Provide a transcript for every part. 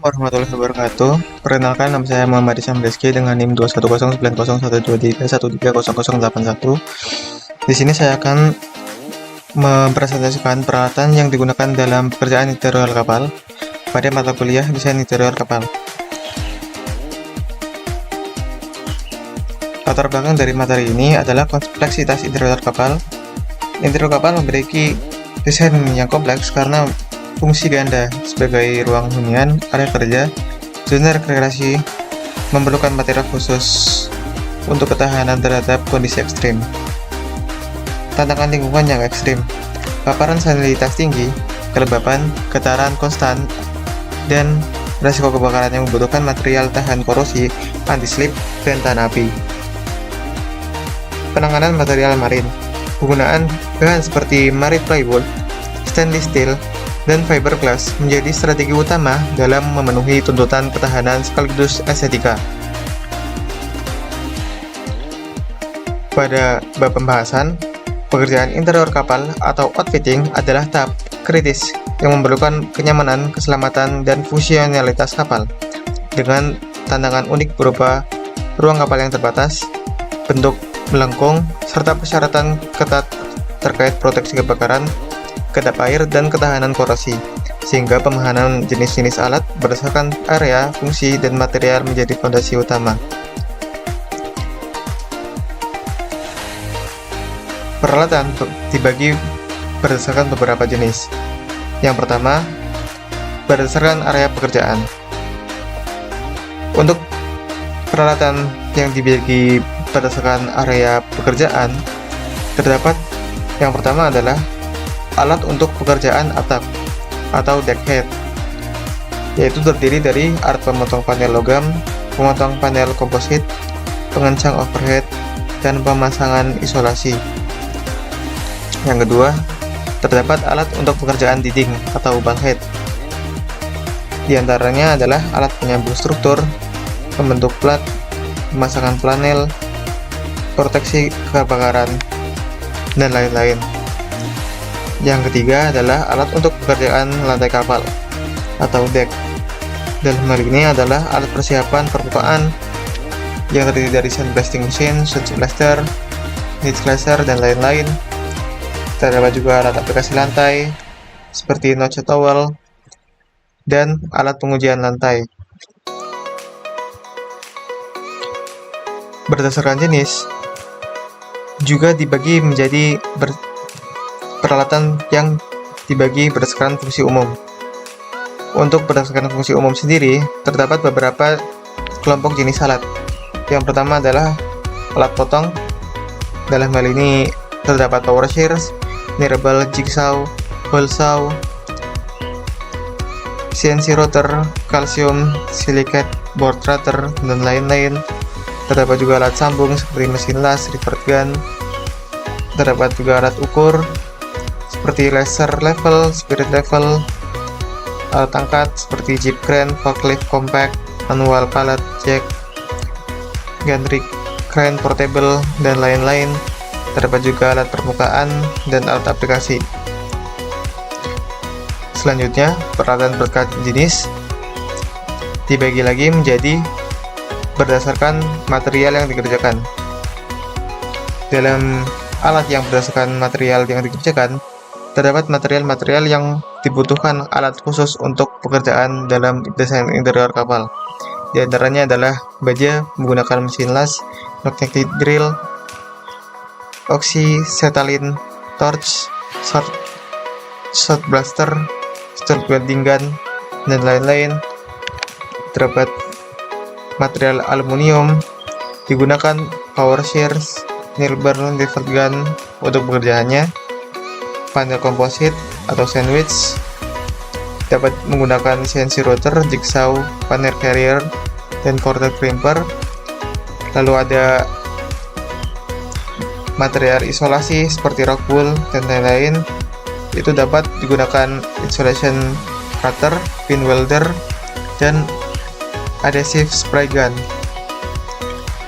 Warahmatullahi wabarakatuh. Perkenalkan, nama saya Muhammad Isyam Rizky dengan NIM 2109012330081. Di sini saya akan mempresentasikan peralatan yang digunakan dalam pekerjaan interior kapal pada mata kuliah desain interior kapal. Latar belakang dari materi ini adalah kompleksitas interior kapal. Interior kapal memiliki desain yang kompleks karena fungsi ganda sebagai ruang hunian, area kerja, zona rekreasi, memerlukan material khusus untuk ketahanan terhadap kondisi ekstrim. Tantangan lingkungan yang ekstrim, paparan salinitas tinggi, kelembapan, getaran konstan, dan risiko kebakaran yang membutuhkan material tahan korosi, anti-slip, dan tahan api. Penanganan material marin, penggunaan bahan seperti marine plywood, stainless steel, dan fiberglass menjadi strategi utama dalam memenuhi tuntutan ketahanan sekaligus estetika. Pada bab pembahasan, pekerjaan interior kapal atau outfitting adalah tahap kritis yang memerlukan kenyamanan, keselamatan, dan fungsionalitas kapal dengan tantangan unik berupa ruang kapal yang terbatas, bentuk melengkung, serta persyaratan ketat terkait proteksi kebakaran, kedap air, dan ketahanan korosi, sehingga pemahaman jenis-jenis alat berdasarkan area, fungsi, dan material menjadi fondasi utama. Peralatan dibagi berdasarkan beberapa jenis. Yang pertama, berdasarkan area pekerjaan. Untuk peralatan yang dibagi berdasarkan area pekerjaan, terdapat yang pertama adalah alat untuk pekerjaan atap atau deckhead, yaitu terdiri dari alat pemotong panel logam, pemotong panel komposit, pengencang overhead, dan pemasangan isolasi. Yang kedua, terdapat alat untuk pekerjaan dinding atau bulkhead. Di antaranya adalah alat penyambung struktur, pembentuk plat, pemasangan panel, proteksi kebakaran, dan lain-lain. Yang ketiga adalah alat untuk pekerjaan lantai kapal atau deck. Dalam hal ini adalah alat persiapan permukaan yang terdiri dari sandblasting machine, switch blaster, nitch clasher, dan lain-lain. Terdapat juga alat aplikasi lantai seperti notch towel dan alat pengujian lantai. Berdasarkan jenis, juga dibagi menjadi peralatan yang dibagi berdasarkan fungsi umum. Untuk berdasarkan fungsi umum sendiri, terdapat beberapa kelompok jenis alat. Yang pertama adalah alat potong. Dalam hal ini terdapat power shears, nirable jigsaw, hole saw, CNC router, calcium silicate board router, dan lain-lain. Terdapat juga alat sambung seperti mesin las, rivet gun. Terdapat juga alat ukur seperti laser level, spirit level, alat angkat seperti jeep crane, forklift compact, manual pallet jack, gantry crane portable, dan lain-lain. Terdapat juga alat permukaan dan alat aplikasi. Selanjutnya, peralatan berkat jenis dibagi lagi menjadi berdasarkan material yang dikerjakan. Dalam alat yang berdasarkan material yang dikerjakan, terdapat material-material yang dibutuhkan alat khusus untuk pekerjaan dalam desain interior kapal. Di antaranya adalah baja menggunakan mesin las, magnetic drill, oxyacetylene torch, shot blaster, stirred welding gun, dan lain-lain. Terdapat material aluminium, digunakan power shears, nirable rivet gun untuk pekerjaannya, panel komposit atau sandwich, dapat menggunakan CNC router, jigsaw, panel carrier, dan corner crimper. Lalu ada material isolasi seperti rock wool dan lain-lain. Itu dapat digunakan insulation cutter, pin welder, dan adhesive spray gun.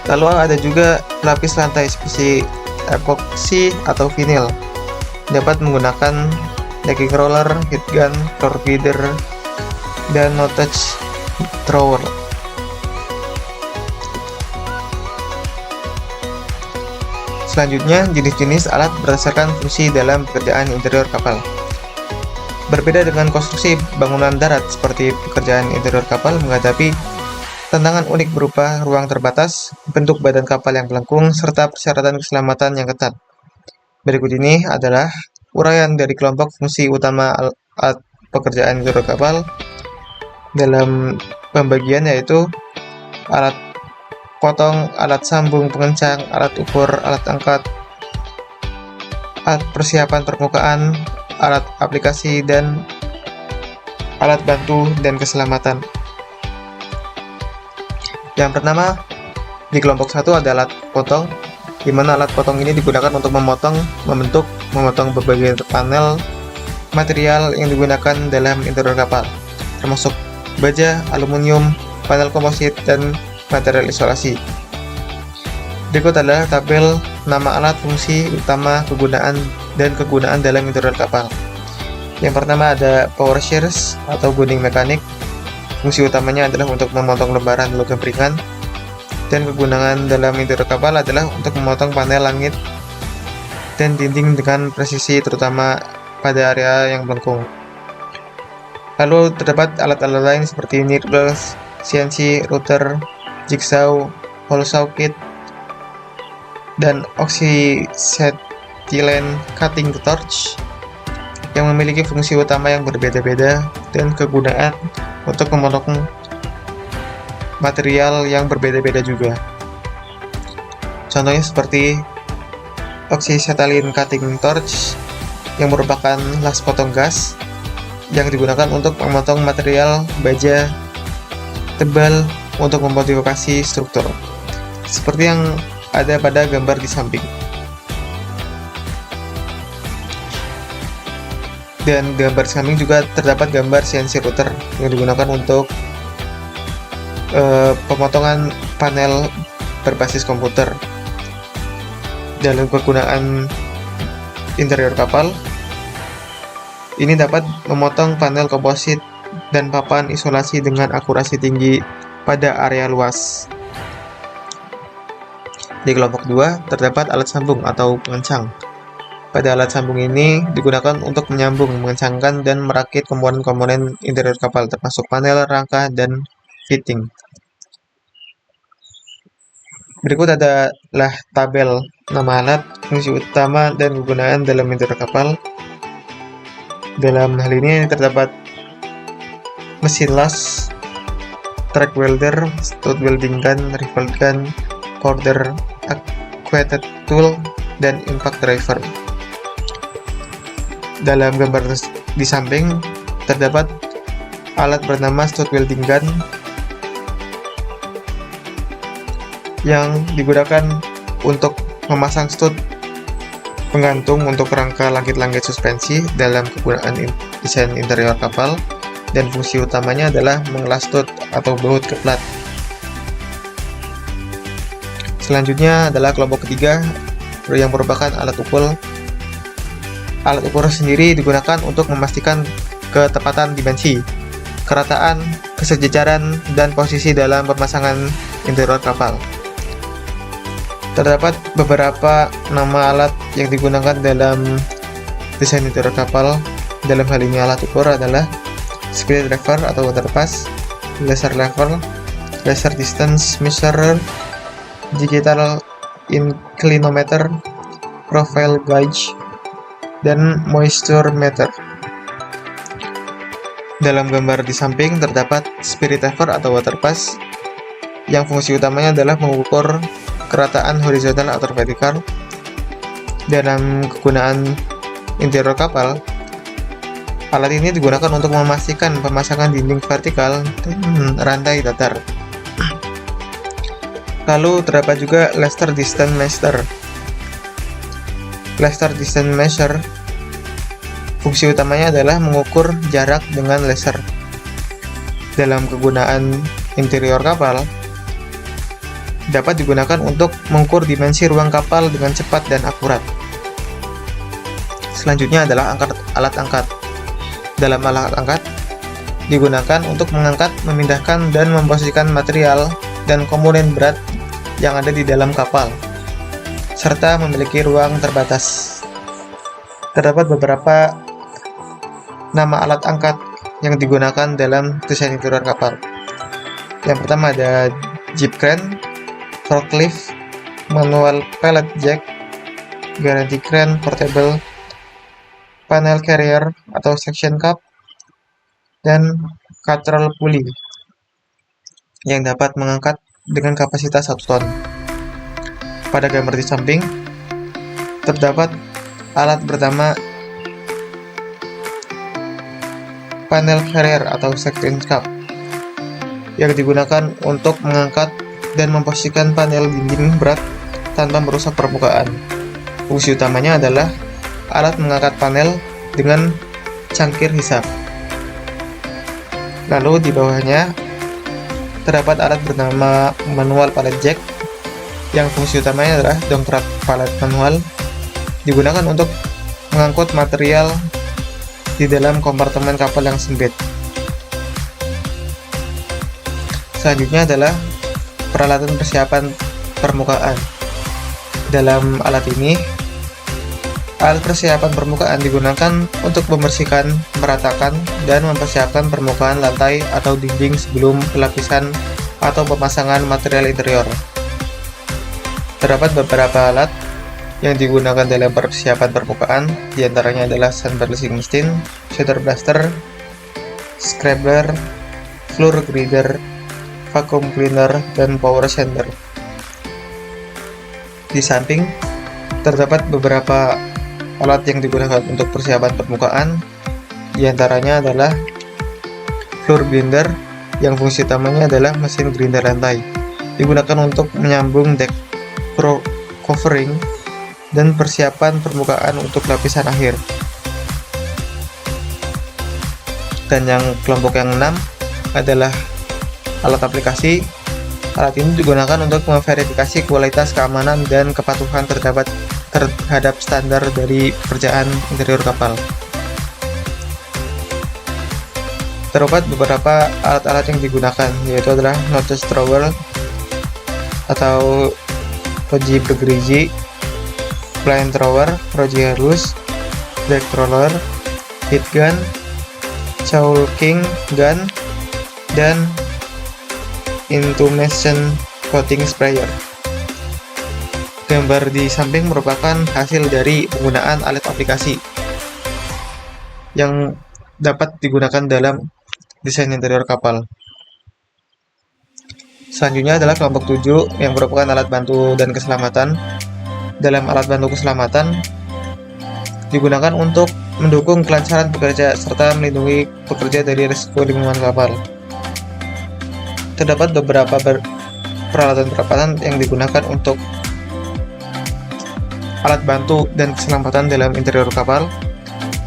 Lalu ada juga lapis lantai seperti epoxy atau vinyl. Dapat menggunakan decking roller, heat gun, floor feeder, dan no touch thrower. Selanjutnya, jenis-jenis alat berdasarkan fungsi dalam pekerjaan interior kapal. Berbeda dengan konstruksi bangunan darat seperti pekerjaan interior kapal menghadapi tantangan unik berupa ruang terbatas, bentuk badan kapal yang melengkung, serta persyaratan keselamatan yang ketat. Berikut ini adalah uraian dari kelompok fungsi utama alat pekerjaan interior kapal dalam pembagian, yaitu alat potong, alat sambung pengencang, alat ukur, alat angkat, alat persiapan permukaan, alat aplikasi, dan alat bantu dan keselamatan. Yang pertama, di kelompok 1 ada alat potong, di mana alat potong ini digunakan untuk memotong, memotong berbagai panel material yang digunakan dalam interior kapal, termasuk baja, aluminium, panel komposit, dan material isolasi. Berikut adalah tabel nama alat, fungsi utama, kegunaan, dan kegunaan dalam interior kapal. Yang pertama ada power shears atau gunting mekanik. Fungsi utamanya adalah untuk memotong lembaran logam ringan, dan kegunaan dalam interior kapal adalah untuk memotong panel langit dan dinding dengan presisi, terutama pada area yang melengkung. Lalu terdapat alat-alat lain seperti nipples, CNC router, jigsaw, hole saw kit, dan oxyacetylene cutting torch yang memiliki fungsi utama yang berbeda-beda dan kegunaan untuk memotong material yang berbeda-beda juga. Contohnya seperti oxyacetylene cutting torch yang merupakan las potong gas yang digunakan untuk memotong material baja tebal untuk memodifikasi struktur, seperti yang ada pada gambar di samping. Dan gambar di samping juga terdapat gambar CNC router yang digunakan untuk pemotongan panel berbasis komputer. Dalam kegunaan interior kapal, ini dapat memotong panel komposit dan papan isolasi dengan akurasi tinggi pada area luas. Di kelompok 2 terdapat alat sambung atau pengencang. Pada alat sambung ini digunakan untuk menyambung, mengencangkan, dan merakit komponen-komponen interior kapal, termasuk panel, rangka, dan fitting. Berikut adalah tabel nama alat, fungsi utama, dan kegunaan dalam interior kapal. Dalam hal ini terdapat mesin las, track welder, stud welding gun, rifle gun, corder, acquainted tool, dan impact driver. Dalam gambar di samping terdapat alat bernama stud welding gun yang digunakan untuk memasang stud penggantung untuk rangka langit-langit suspensi dalam kegunaan desain interior kapal, dan fungsi utamanya adalah mengelas stud atau baut ke plat. Selanjutnya adalah kelompok ketiga yang merupakan alat ukur. Alat ukur sendiri digunakan untuk memastikan ketepatan dimensi, kerataan, kesejajaran, dan posisi dalam pemasangan interior kapal. Terdapat beberapa nama alat yang digunakan dalam desain interior kapal. Dalam hal ini alat ukur adalah screwdriver atau waterpass, laser level, laser distance measurer, digital inclinometer, profile gauge, dan moisture meter. Dalam gambar di samping terdapat spirit lever atau waterpass yang fungsi utamanya adalah mengukur kerataan horizontal atau vertikal. Dalam kegunaan interior kapal, alat ini digunakan untuk memastikan pemasangan dinding vertikal dan rantai datar. Lalu terdapat juga laser distance measure. Laser distance measure fungsi utamanya adalah mengukur jarak dengan laser. Dalam kegunaan interior kapal, dapat digunakan untuk mengukur dimensi ruang kapal dengan cepat dan akurat. Selanjutnya adalah alat angkat. Dalam alat angkat, digunakan untuk mengangkat, memindahkan, dan memposisikan material dan komponen berat yang ada di dalam kapal, serta memiliki ruang terbatas. Terdapat beberapa nama alat angkat yang digunakan dalam desain interior kapal. Yang pertama ada jib crane, forklift, manual pallet jack, gantry crane portable, panel carrier atau section cup, dan control pulley yang dapat mengangkat dengan kapasitas 1 ton. Pada gambar di samping terdapat alat pertama panel carrier atau section cup yang digunakan untuk mengangkat dan memposisikan panel dinding berat tanpa merusak permukaan. Fungsi utamanya adalah alat mengangkat panel dengan cangkir hisap. Lalu di bawahnya terdapat alat bernama manual pallet jack yang fungsi utamanya adalah dongkrak pallet manual, digunakan untuk mengangkut material di dalam kompartemen kapal yang sempit. Selanjutnya adalah peralatan persiapan permukaan. Dalam alat ini, alat persiapan permukaan digunakan untuk membersihkan, meratakan, dan mempersiapkan permukaan lantai atau dinding sebelum pelapisan atau pemasangan material interior. Terdapat beberapa alat yang digunakan dalam persiapan permukaan, diantaranya adalah sand balancing machine, shader blaster, scrubber, floor grinder, vacuum cleaner, dan power sander. Di samping terdapat beberapa alat yang digunakan untuk persiapan permukaan, diantaranya adalah floor grinder yang fungsi utamanya adalah mesin grinder lantai, digunakan untuk menyambung deck covering dan persiapan permukaan untuk lapisan akhir. Dan yang kelompok yang 6 adalah alat aplikasi. Alat ini digunakan untuk memverifikasi kualitas keamanan dan kepatuhan terhadap standar dari pekerjaan interior kapal. Terdapat beberapa alat-alat yang digunakan, yaitu adalah notice thrower atau roji bergerigi, plane thrower, roji halus, deck roller, heat gun, chowking gun, dan intumescent coating sprayer. Gambar di samping merupakan hasil dari penggunaan alat aplikasi yang dapat digunakan dalam desain interior kapal. Selanjutnya adalah kelompok 7 yang merupakan alat bantu dan keselamatan. Dalam alat bantu keselamatan digunakan untuk mendukung kelancaran pekerja serta melindungi pekerja dari risiko lingkungan kapal. Terdapat beberapa peralatan yang digunakan untuk alat bantu dan keselamatan dalam interior kapal.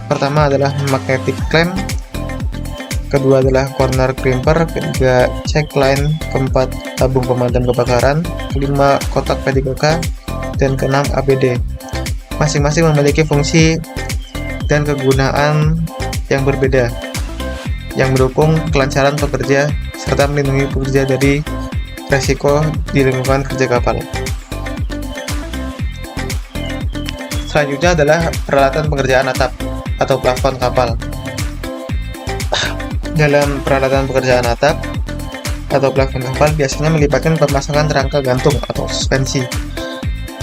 Pertama adalah magnetic clamp, kedua adalah corner crimper, ketiga check line, keempat tabung pemadam kebakaran, kelima kotak P3K, dan keenam APD. Masing-masing memiliki fungsi dan kegunaan yang berbeda yang mendukung kelancaran pekerja serta melindungi pekerja dari resiko di lingkungan kerja kapal. Selanjutnya adalah peralatan pengerjaan atap atau plafon kapal. Dalam peralatan pekerjaan atap atau plafon kapal biasanya melibatkan pemasangan rangka gantung atau suspensi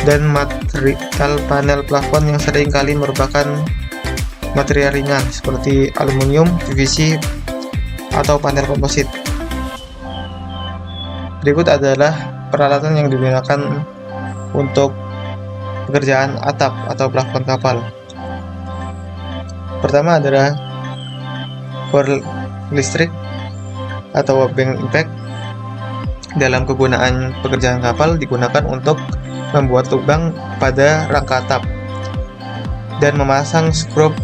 dan material panel plafon yang sering kali merupakan material ringan seperti aluminium, PVC, atau panel komposit. Berikut adalah peralatan yang digunakan untuk pekerjaan atap atau plafon kapal. Pertama adalah coil listrik atau bank impact. Dalam kegunaan pekerjaan kapal digunakan untuk membuat lubang pada rangka atap dan memasang skrup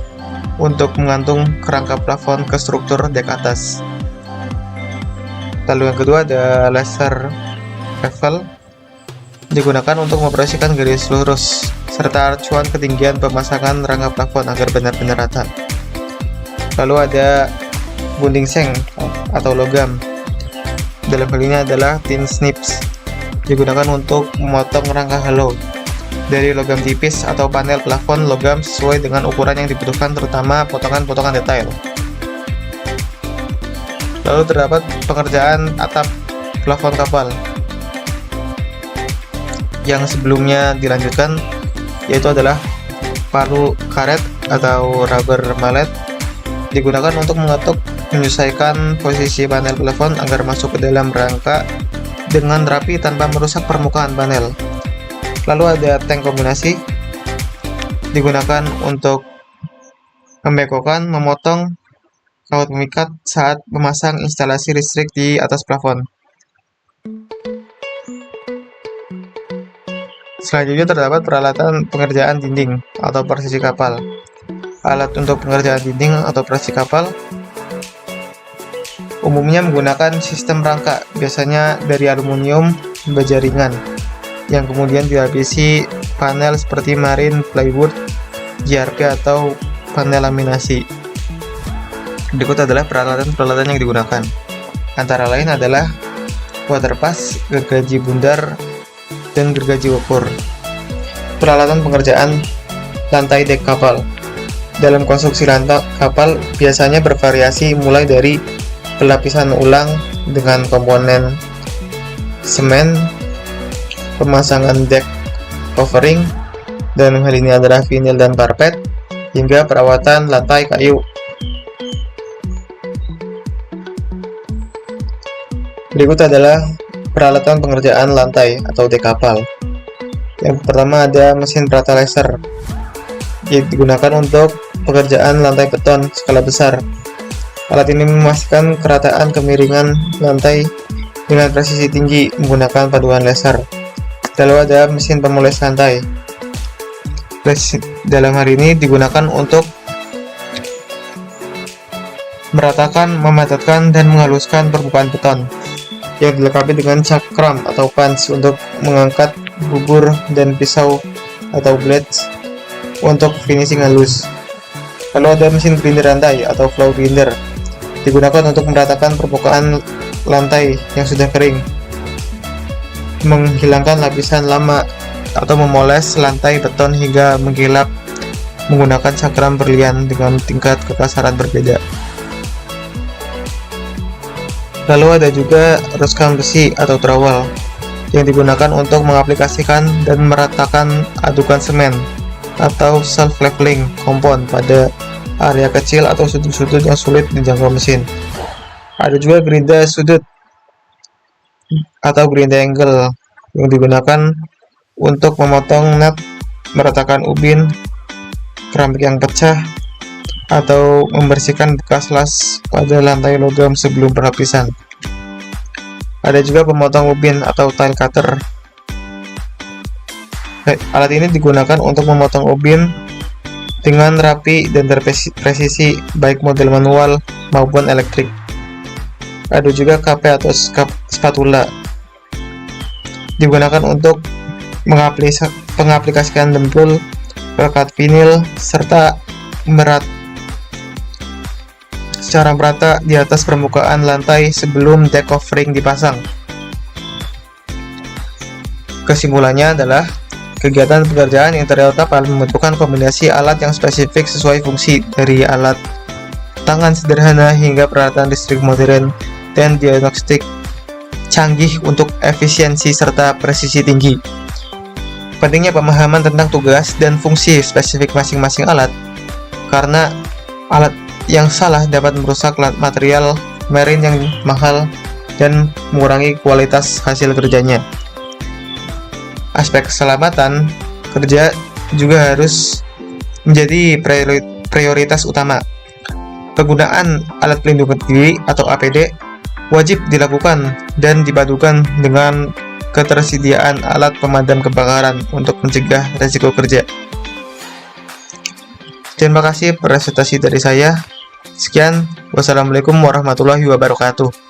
untuk menggantung kerangka plafon ke struktur dek atas. Lalu yang kedua ada laser level, digunakan untuk mengoperasikan garis lurus serta acuan ketinggian pemasangan rangka plafon agar benar-benar rata. Lalu ada gunting seng atau logam. Dalam hal ini adalah tin snips, digunakan untuk memotong rangka halo dari logam tipis atau panel plafon logam sesuai dengan ukuran yang dibutuhkan, terutama potongan-potongan detail. Lalu terdapat pengerjaan atap plafon kapal yang sebelumnya dilanjutkan, yaitu adalah palu karet atau rubber mallet, digunakan untuk menyesuaikan posisi panel plafon agar masuk ke dalam rangka dengan rapi tanpa merusak permukaan panel. Lalu ada tank kombinasi, digunakan untuk membengkokkan, memotong kawat pemikat saat memasang instalasi listrik di atas plafon. Selanjutnya terdapat peralatan pengerjaan dinding atau presisi kapal. Alat untuk pengerjaan dinding atau presisi kapal umumnya menggunakan sistem rangka, biasanya dari aluminium baja ringan, yang kemudian dilapisi panel seperti marine plywood, GRP atau panel laminasi. Berikut adalah peralatan-peralatan yang digunakan. Antara lain adalah water pass, gergaji bundar, dan gergaji ukur. Peralatan pengerjaan lantai dek kapal. Dalam konstruksi lantai kapal biasanya bervariasi mulai dari pelapisan ulang dengan komponen semen, pemasangan deck covering, dan hal ini adalah vinil dan karpet, hingga perawatan lantai kayu. Berikut adalah peralatan pengerjaan lantai atau dek kapal. Yang pertama ada mesin perata laser, yang digunakan untuk pekerjaan lantai beton skala besar. Alat ini memastikan kerataan kemiringan lantai dengan presisi tinggi menggunakan paduan laser. Lalu ada mesin pemoles lantai. Dalam hal ini digunakan untuk meratakan, memadatkan, dan menghaluskan permukaan beton, yang dilengkapi dengan cakram atau punch untuk mengangkat bubur dan pisau atau blades untuk finishing halus. Lalu ada mesin grinder lantai atau floor grinder, digunakan untuk meratakan permukaan lantai yang sudah kering, menghilangkan lapisan lama, atau memoles lantai beton hingga mengkilap menggunakan cakram berlian dengan tingkat kekasaran berbeda. Lalu ada juga roskam besi atau trowel, yang digunakan untuk mengaplikasikan dan meratakan adukan semen atau self-leveling compound pada area kecil atau sudut-sudut yang sulit dijangkau mesin. Ada juga gerinda sudut atau gerinda angle, yang digunakan untuk memotong nut, meratakan ubin, keramik yang pecah, atau membersihkan bekas las pada lantai logam sebelum pelapisan. Ada juga pemotong ubin atau tile cutter. Alat ini digunakan untuk memotong ubin dengan rapi dan terpresisi, baik model manual maupun elektrik. Ada juga kape atau spatula, digunakan untuk mengaplikasikan dempul, perekat vinil, serta secara merata di atas permukaan lantai sebelum deck covering dipasang. Kesimpulannya adalah kegiatan pekerjaan interior kapal membutuhkan kombinasi alat yang spesifik sesuai fungsi, dari alat tangan sederhana hingga peralatan listrik modern dan diagnostik canggih untuk efisiensi serta presisi tinggi. Pentingnya pemahaman tentang tugas dan fungsi spesifik masing-masing alat, karena alat yang salah dapat merusak material marine yang mahal dan mengurangi kualitas hasil kerjanya. Aspek keselamatan kerja juga harus menjadi prioritas utama. Penggunaan alat pelindung diri atau APD wajib dilakukan dan dipadukan dengan ketersediaan alat pemadam kebakaran untuk mencegah risiko kerja. Terima kasih presentasi dari saya. Sekian, wassalamualaikum warahmatullahi wabarakatuh.